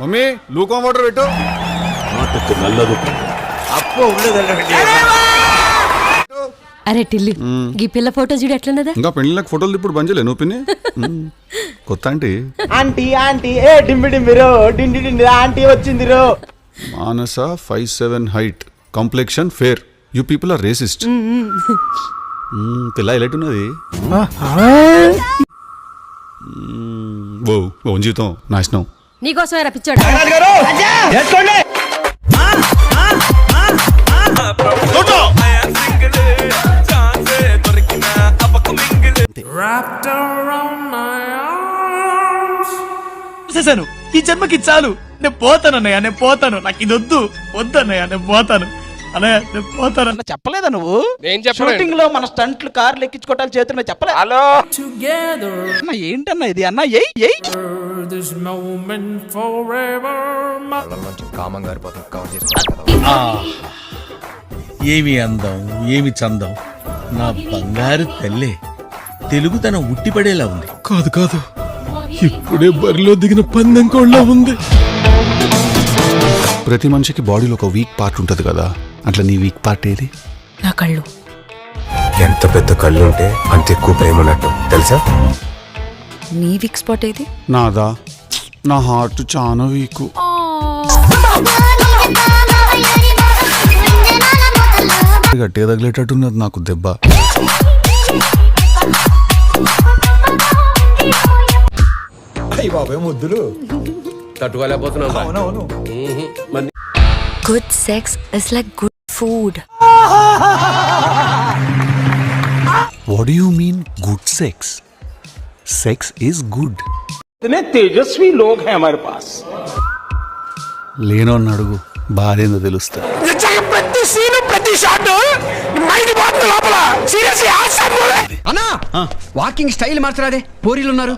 Mummy లూకం water పెట్టు. అరే టిల్లు ఈ పిల్ల ఫోటో చూడు ఎట్లున్నదా. ఇంకా పెళ్ళిళ్ళకి ఫోటోలు ఇప్పుడు బంజలే నువ్వు పిన్ని. కొత్త ఆంటీ ఆంటీ ఆంటీ ఏ డింబి డింబిరో డిండి డిండి ఆంటీ వచ్చిందిరో. Manasa 5'7" height, complexion fair. You people are racist. పిల్ల ఎలైట్ ఉన్నది. ఓ జీవితం నాశనం. నీకోసమే రప్పించాడు. చూసేసాను, ఈ జన్మకి చాలు. నేను పోతాను అన్నయ్య, నేను పోతాను. నాకు ఇది వద్దు వద్దు అన్నయ్య, నేను పోతాను అన్నయ్య, నేను పోతాను. చెప్పలేదా నువ్వు? షూటింగ్ లో మన స్టంట్లు కార్లు ఎక్కించుకోవటాలు చేతులు చెప్పలే. హలో అన్న, ఏంటన్నా ఇది అన్న? ఏమి అందం, ఏమి చందం. నా బంగారు తల్లే, తెలుగు తన ఉట్టిపడేలా ఉంది. కాదు కాదు, ఇప్పుడే బరిలో దిగిన పందెం కోళ్ళ ఉంది. ప్రతి మనిషికి బాడీలో ఒక వీక్ పార్ట్ ఉంటది కదా, అట్లా నీ వీక్ పార్ట్ ఏది? నా కళ్ళు. ఎంత పెద్ద కళ్ళు ఉంటే అంత ఎక్కువ ప్రేమ ఉన్నట్టు తెలుసా? నీ వీక్ స్పాట్ ఏది? నాదా, నా హార్ట్ చాలా వీక్. గట్టిగా తగిలేటట్టున్నది నాకు దెబ్బ. ముద్దులు తట్టుకోలేకపోతున్నావు. Good sex is like good food. What do you mean good sex? Sex is good. इतने तेजस्वी लोग हैं हमारे पास. లేనోని అడుగు, బాధేందో తెలుస్తా. అన్నా వాకింగ్ స్టైల్ మార్చరాదే, పోరీలు ఉన్నారు.